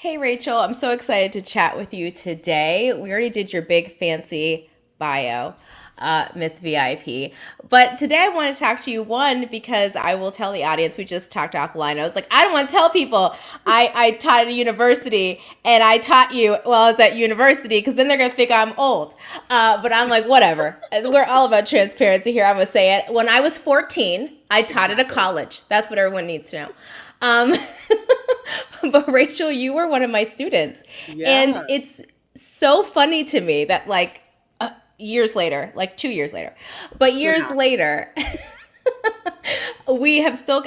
Hey Rachel, I'm so excited to chat with you today. We already did your big fancy bio, Miss VIP. But today I want to talk to you, one, because I will tell the audience, we just talked offline. I was like, I don't want to tell people I taught at a university and I taught you while I was at university because then they're going to think I'm old. But I'm like, whatever. We're all about transparency here. I'm going to say it. When I was 14, I taught at a Exactly. college. That's what everyone needs to know. Um, but Rachel, you were one of my students. And Yeah. it's so funny to me that, like, years later, like 2 years later, but Two and a years half. later,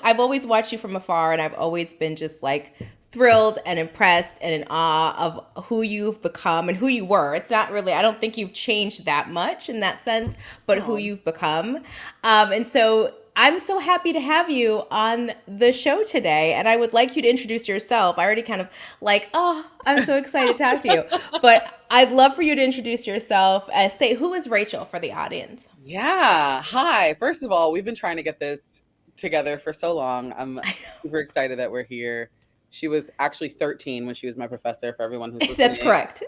I've always watched you from afar and I've always been just like thrilled and impressed and in awe of who you've become and who you were. It's not really, I don't think you've changed that much in that sense, but who Oh, you've become. And so I'm so happy to have you on the show today. And I would like you to introduce yourself. I already kind of like, oh, I'm so excited to talk to you. But I'd love for you to introduce yourself. Say, who is Rachel for the audience? yeah. Hi. First of all, we've been trying to get this together for so long. I'm super excited that we're here. She was actually 13 when she was my professor, for everyone who's That's listening. correct.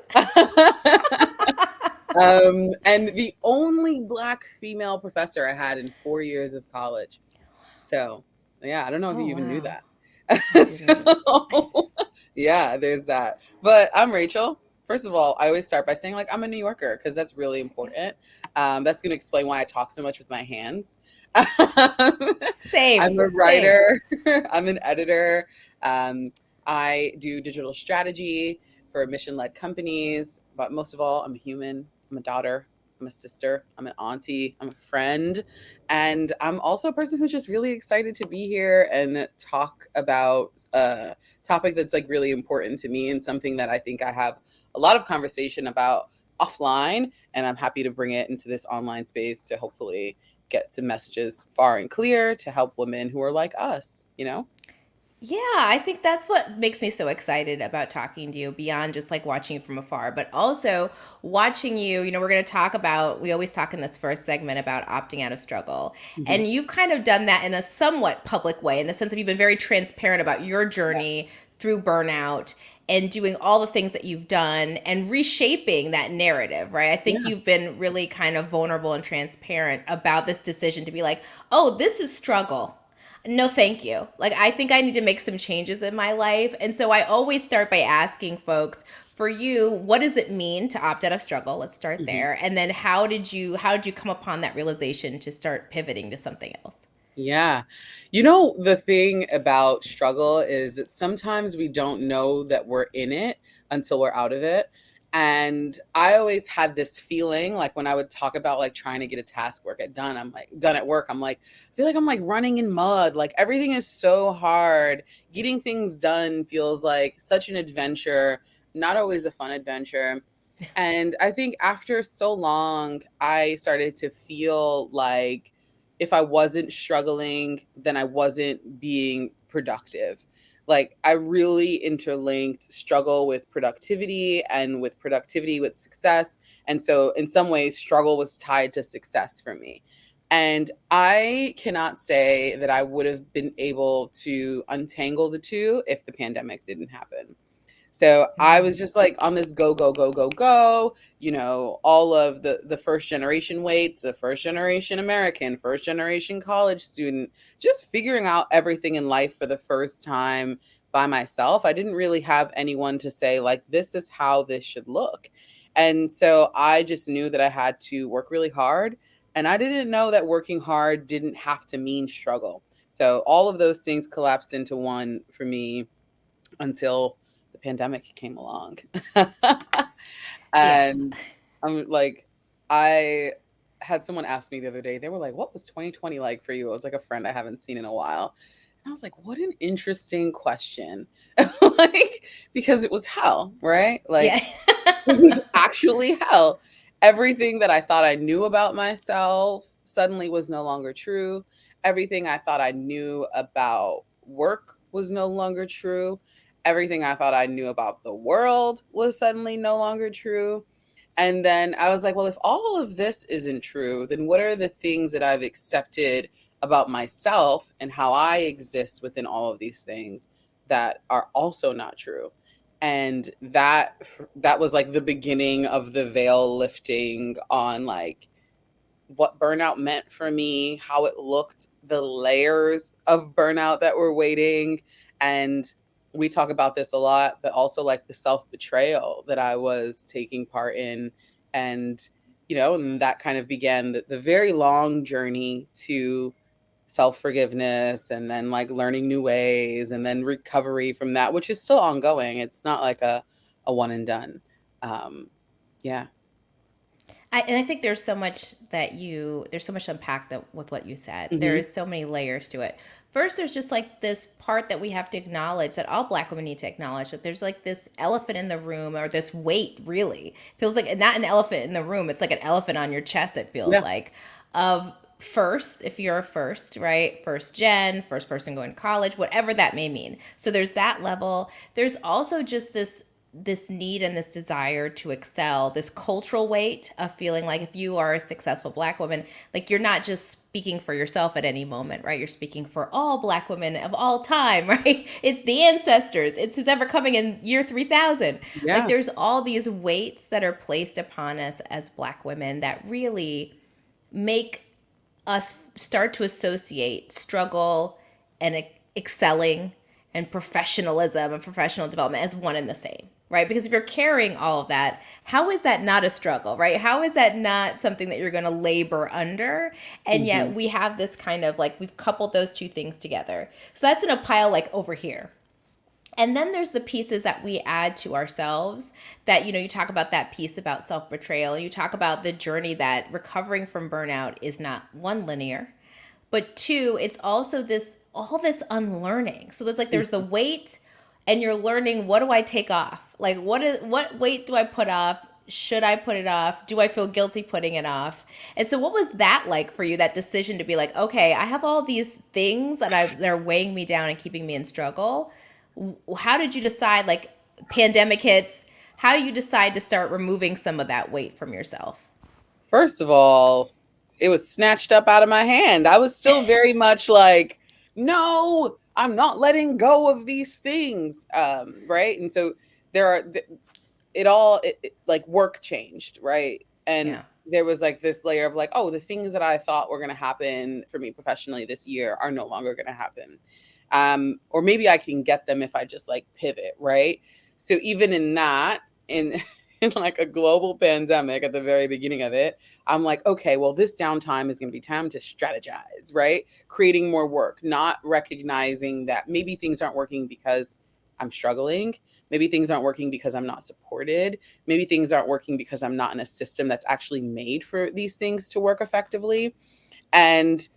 And the only Black female professor I had in 4 years of college. So, yeah, I don't know if Oh, you even knew wow. that. I didn't. So, yeah, there's that. But I'm Rachel. First of all, I always start by saying, like, I'm a New Yorker because that's really important. That's going to explain why I talk so much with my hands. I'm Same, a same. writer, I'm an editor. Um, I do digital strategy for mission led companies. But most of all, I'm a human, I'm a daughter, I'm a sister, I'm an auntie, I'm a friend. And I'm also a person who's just really excited to be here and talk about a topic that's like really important to me and something that I think I have a lot of conversation about offline. And I'm happy to bring it into this online space to hopefully get some messages far and clear to help women who are like us, you know? Yeah, I think that's what makes me so excited about talking to you beyond just like watching you from afar, but also watching you. We're going to talk about, we always talk in this first segment about opting out of struggle. Mhm. And you've kind of done that in a somewhat public way, in the sense of you've been very transparent about your Yeah. journey through burnout and doing all the things that you've done and reshaping that narrative, right? I think Yeah. you've been really kind of vulnerable and transparent about this decision to be like, oh, this is struggle. No, thank you. Like, I think I need to make some changes in my life. And so I always start by asking folks, for you, what does it mean to opt out of struggle? Let's start Mhm. there. And then how did you come upon that realization to start pivoting to something else? Yeah. You know, the thing about struggle is that sometimes we don't know that we're in it until we're out of it. And I always had this feeling like when I would talk about like trying to get a task work at done, I'm like done at work. I'm like, I feel like I'm like running in mud. Like everything is so hard. Getting things done feels like such an adventure, not always a fun adventure. And I think after so long, I started to feel like if I wasn't struggling, then I wasn't being productive. Like I really interlinked struggle with productivity and with productivity with success. And so in some ways, struggle was tied to success for me. And I cannot say that I would have been able to untangle the two if the pandemic didn't happen. So I was just like on this go, go, go, go, go, all of the first generation weights, the first generation American, first generation college student, just figuring out everything in life for the first time by myself. I didn't really have anyone to say, like, this is how this should look. And so I just knew that I had to work really hard. And I didn't know that working hard didn't have to mean struggle. So all of those things collapsed into one for me until the pandemic came along. Yeah. And I'm like, I had someone ask me the other day, they were like, what was 2020 like for you? It was like a friend I haven't seen in a while. And I was like, what an interesting question. Like, because it was hell, right? Yeah. Like, it was actually hell. Everything that I thought I knew about myself suddenly was no longer true. Everything I thought I knew about work was no longer true. Everything I thought I knew about the world was suddenly no longer true. And then I was like, well, if all of this isn't true, then what are the things that I've accepted about myself and how I exist within all of these things that are also not true? And that was like the beginning of the veil lifting on like what burnout meant for me, how it looked, the layers of burnout that were waiting. And we talk about this a lot, but also like the self betrayal that I was taking part in. And, and that kind of began the very long journey to self forgiveness and then like learning new ways and then recovery from that, which is still ongoing. It's not like a one and done. Um, yeah. And I think there's so much unpacked with what you said. There Hmm. is so many layers to it. First, there's just like this part that we have to acknowledge, that all Black women need to acknowledge, that there's like this elephant in the room, or this weight, really. It feels like not an elephant in the room, it's like an elephant on your chest, it feels Yeah. like, of first, if you're a first, right? First gen, first person going to college, whatever that may mean. So there's that level. There's also just this need and this desire to excel, this cultural weight of feeling like if you are a successful Black woman, like you're not just speaking for yourself at any moment, right? You're speaking for all Black women of all time, right? It's the ancestors, it's who's ever coming in year 3000. Like Yeah. there's all these weights that are placed upon us as Black women that really make us start to associate struggle and excelling and professionalism and professional development as one and the same, right? Because if you're carrying all of that, how is that not a struggle, right? How is that not something that you're going to labor under? And yet Hmm. we have this kind of like, we've coupled those two things together. So that's in a pile like over here. And then there's the pieces that we add to ourselves that, you talk about that piece about self betrayal. You talk about the journey that recovering from burnout is not one, linear, but two, it's also all this unlearning. So there's the weight, and you're learning, what do I take off? Like what weight do I put off? Should I put it off? Do I feel guilty putting it off? And so what was that like for you, that decision to be like, okay, I have all these things that are weighing me down and keeping me in struggle. How did you decide, like, pandemic hits, how do you decide to start removing some of that weight from yourself? First of all, it was snatched up out of my hand. I was still very much like, no, I'm not letting go of these things. Right. And so there are, like work changed. Right. And Yeah. there was like this layer of like, oh, the things that I thought were going to happen for me professionally this year are no longer going to happen. Or maybe I can get them if I just like pivot. Right. So even in that, in in like a global pandemic at the very beginning of it, I'm like, okay, well, this downtime is going to be time to strategize, right? Creating more work, not recognizing that maybe things aren't working because I'm struggling. Maybe things aren't working because I'm not supported. Maybe things aren't working because I'm not in a system that's actually made for these things to work effectively. And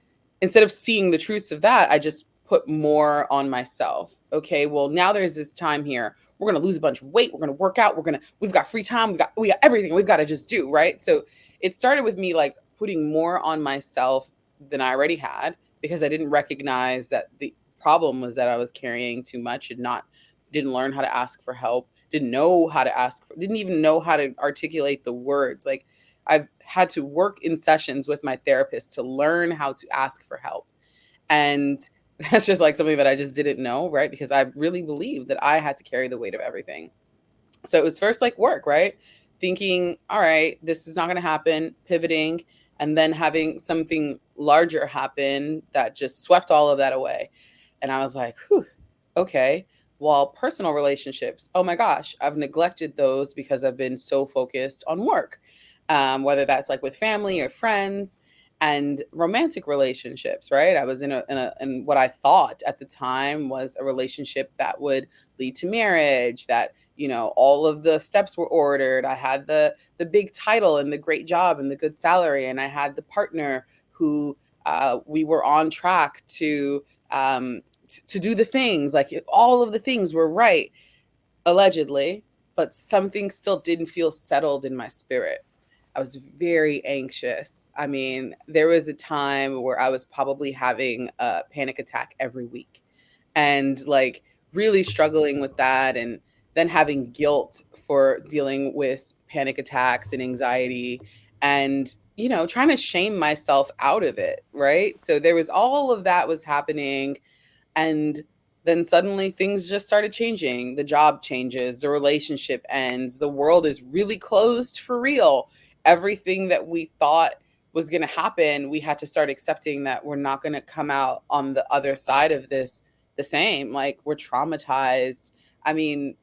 instead of seeing the truths of that, I just put more on myself. Okay, well, now there's this time here. We're gonna lose a bunch of weight. We're gonna work out. We've got free time. We got everything. We've got to just do, right. So it started with me like putting more on myself than I already had, because I didn't recognize that the problem was that I was carrying too much and not didn't learn how to ask for help, didn't know how to didn't even know how to articulate the words. Like I've had to work in sessions with my therapist to learn how to ask for help. And that's just like something that I just didn't know, right? Because I really believed that I had to carry the weight of everything. So it was first like work, right? Thinking, all right, this is not going to happen, pivoting, and then having something larger happen that just swept all of that away. And I was like, whew, okay. While personal relationships, oh my gosh, I've neglected those because I've been so focused on work, whether that's like with family or friends. And romantic relationships, right? I was in what I thought at the time was a relationship that would lead to marriage, that all of the steps were ordered. I had the big title and the great job and the good salary, and I had the partner who we were on track to do the things, like all of the things were right, allegedly, but something still didn't feel settled in my spirit. I was very anxious. I mean, there was a time where I was probably having a panic attack every week, and like really struggling with that, and then having guilt for dealing with panic attacks and anxiety, and trying to shame myself out of it, right? So there was all of that was happening. And then suddenly things just started changing. The job changes, the relationship ends, the world is really closed for real. Everything that we thought was going to happen, we had to start accepting that we're not going to come out on the other side of this the same. Like, we're traumatized. I mean,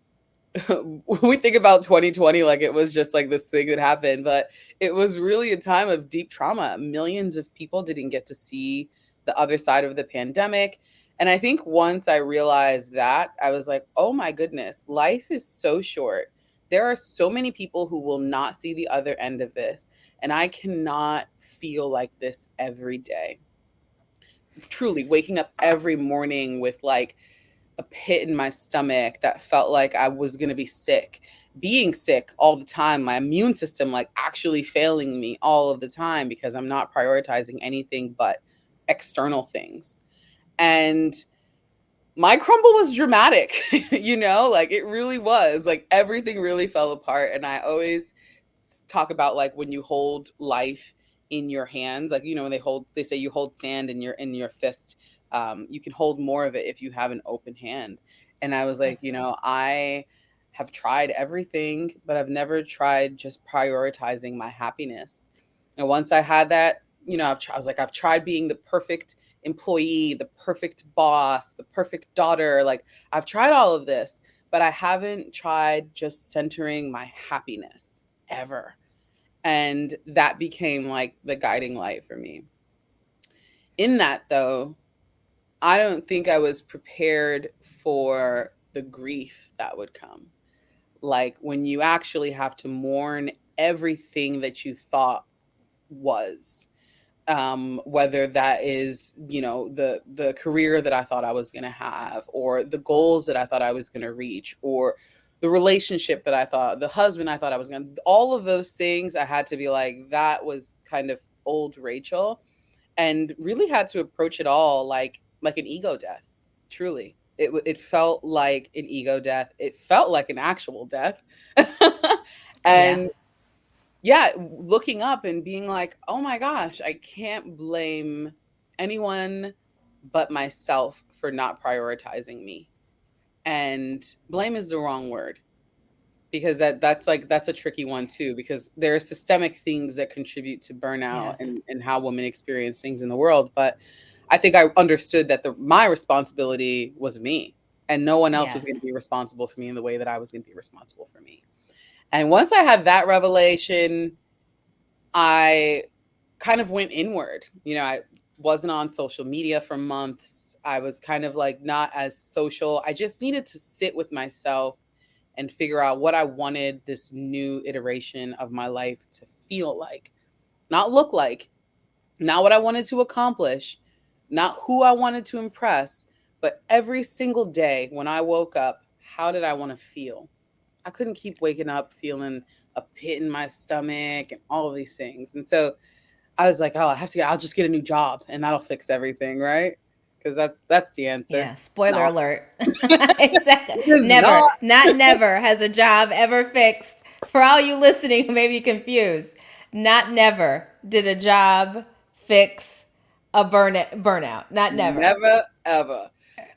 we think about 2020 like it was just like this thing that happened, but it was really a time of deep trauma. Millions of people didn't get to see the other side of the pandemic. And I think once I realized that, I was like, oh my goodness, life is so short. There are so many people who will not see the other end of this. And I cannot feel like this every day. Truly, waking up every morning with like a pit in my stomach that felt like I was going to be sick, being sick all the time, my immune system like actually failing me all of the time because I'm not prioritizing anything but external things. And my crumble was dramatic, like it really was. Like everything really fell apart. And I always talk about like when you hold life in your hands, like when they say you hold sand in your fist, you can hold more of it if you have an open hand. And I was like, I have tried everything, but I've never tried just prioritizing my happiness. And once I had that, I've tried being the perfect employee, the perfect boss, the perfect daughter. Like I've tried all of this, but I haven't tried just centering my happiness ever. And that became like the guiding light for me. In that, though, I don't think I was prepared for the grief that would come. Like when you actually have to mourn everything that you thought was, whether that is, the career that I thought I was going to have, or the goals that I thought I was going to reach, or the relationship that I thought, the husband I thought I was going to, all of those things, I had to be like, that was kind of old Rachel, and really had to approach it all like an ego death. Truly, it felt like an ego death. It felt like an actual death. Yeah. And yeah, looking up and being like, oh my gosh, I can't blame anyone but myself for not prioritizing me. And blame is the wrong word, because that's a tricky one too, because there are systemic things that contribute to burnout Yes. and how women experience things in the world. But I think I understood that my responsibility was me, and no one else was going Yes. to be responsible for me in the way that I was going to be responsible for me. And once I had that revelation, I kind of went inward. I wasn't on social media for months. I was kind of like not as social. I just needed to sit with myself and figure out what I wanted this new iteration of my life to feel like, not look like, not what I wanted to accomplish, not who I wanted to impress, but every single day when I woke up, how did I want to feel? I couldn't keep waking up feeling a pit in my stomach and all of these things. And so I was like, oh, I'll just get a new job and that'll fix everything, right? Because that's the answer. Yeah. Spoiler No, alert. Exactly. it is Never, not. not never has a job ever fixed. For all you listening who may be confused, not never did a job fix a burnout. Not never. Never, ever.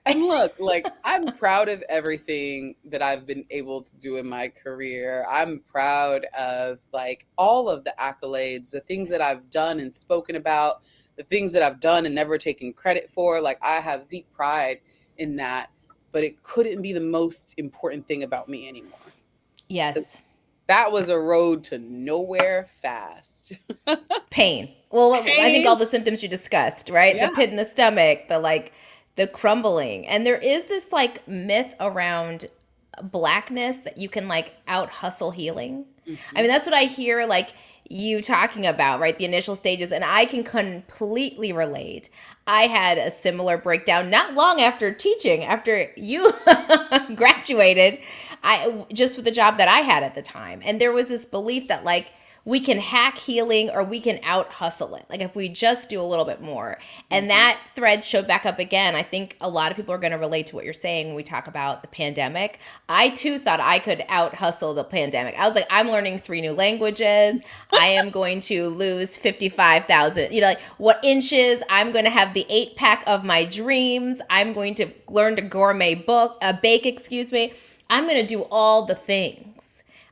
And look, like, I'm proud of everything that I've been able to do in my career. I'm proud of like all of the accolades, the things that I've done and spoken about, the things that I've done and never taken credit for. Like, I have deep pride in that, but it couldn't be the most important thing about me anymore. Yes. That was a road to nowhere fast. Pain. Well, I think all Pain. the symptoms you discussed, right? The Yeah. pit in the stomach, the crumbling. And there is this like myth around blackness that you can like out hustle healing. I Hmm. mean, that's what I hear like you talking about, right? The initial stages. And I can completely relate. I had a similar breakdown not long after teaching, after you graduated, I just for the job that I had at the time. And there was this belief that like we can hack healing or we can out hustle it. Like if we just do a little bit more. And that thread showed back up again. I think a lot of people are going to relate to what you're saying when we talk about the pandemic. I too thought I could out hustle the pandemic. I was like, I'm learning 3 new languages. I am going to lose 55,000, like what inches. I'm going to have the 8-pack of my dreams. I'm going to learn to bake, excuse me. I'm going to do all the things.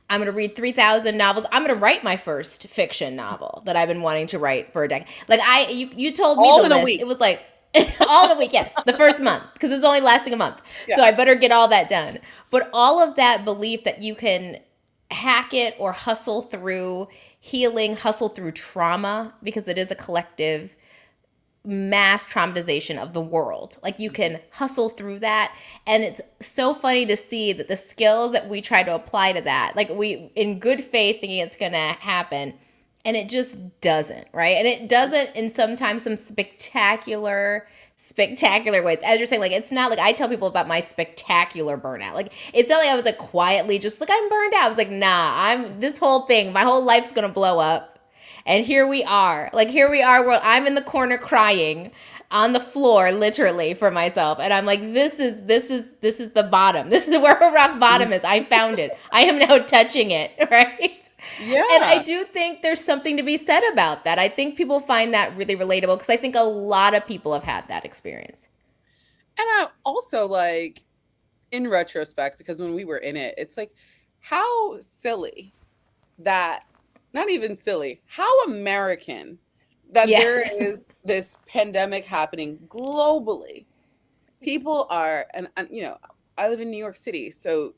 I'm going to read 3,000 novels. I'm going to write my first fiction novel that I've been wanting to write for a decade. Like you told me all the in list. a week. It was like all in a week, yes. The first month, because it's only lasting a month. Yeah. So I better get all that done. But all of that belief that you can hack it or hustle through healing, hustle through trauma, because it is a collective mass traumatization of the world. Like you can hustle through that. And it's so funny to see that the skills that we try to apply to that, like we in good faith thinking it's going to happen, and it just doesn't, right? And it doesn't in sometimes some spectacular ways. As you're saying, like it's not like I tell people about my spectacular burnout. Like it's not like I was like quietly just like I'm burned out. I was like, nah, this whole thing, my whole life's going to blow up. And here we are where I'm in the corner crying on the floor, literally, for myself. And I'm like, this is the bottom. This is where rock bottom is. I found it. I am now touching it, right? Yeah. And I do think there's something to be said about that. I think people find that really relatable because I think a lot of people have had that experience. And I also like, in retrospect, because when we were in it, it's like, how silly that, not even silly, how American that there is this pandemic happening globally. People are, and I live in New York City, so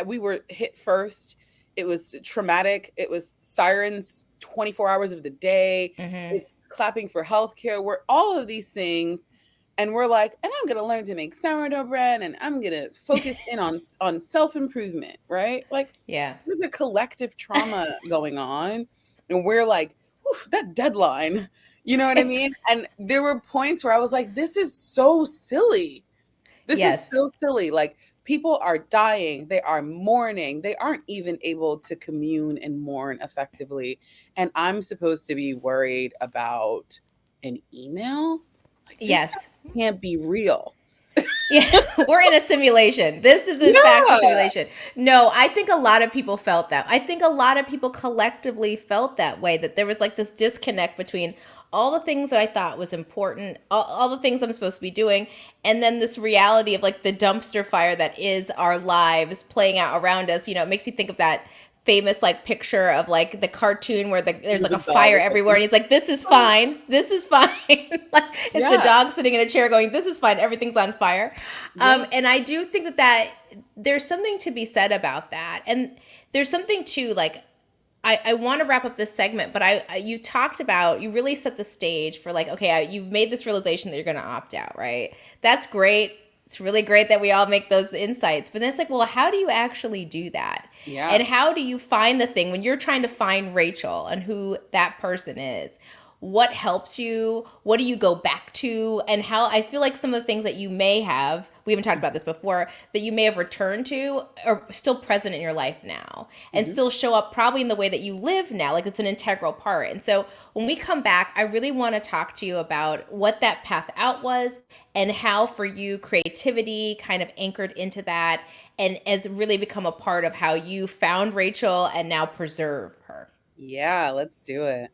we were hit first. It was traumatic. It was sirens 24 hours of the day. It's clapping for healthcare. We're all of these things. And we're like, and I'm going to learn to make sourdough bread, and I'm going to focus in on self-improvement, right? Like, there's a collective trauma going on. And we're like, that deadline, you know what I mean? And there were points where I was like, this is so silly. This is so silly. Like, people are dying. They are mourning. They aren't even able to commune and mourn effectively. And I'm supposed to be worried about an email? Like, this can't be real. Yeah, we're in a simulation. This is in fact a simulation. No, I think a lot of people felt that. I think a lot of people collectively felt that way, that there was like this disconnect between all the things that I thought was important, all the things I'm supposed to be doing, and then this reality of like the dumpster fire that is our lives playing out around us. It makes me think of that famous like picture of like the cartoon where there's like a fire everywhere, and he's like, this is fine, it's the dog sitting in a chair going, this is fine, everything's on fire. And I do think that there's something to be said about that. And there's something too, like I want to wrap up this segment, but you talked about, you really set the stage for like, okay, you've made this realization that you're going to opt out, right? That's great. It's really great that we all make those insights. But then it's like, well, how do you actually do that? Yeah. And how do you find the thing when you're trying to find Rachel and who that person is? What helps you? What do you go back to? And how I feel like some of the things that you may have, we haven't talked about this before, that you may have returned to are still present in your life now and still show up probably in the way that you live now. Like it's an integral part. And so when we come back, I really want to talk to you about what that path out was and how for you creativity kind of anchored into that and has really become a part of how you found Rachel and now preserve her. Yeah, let's do it.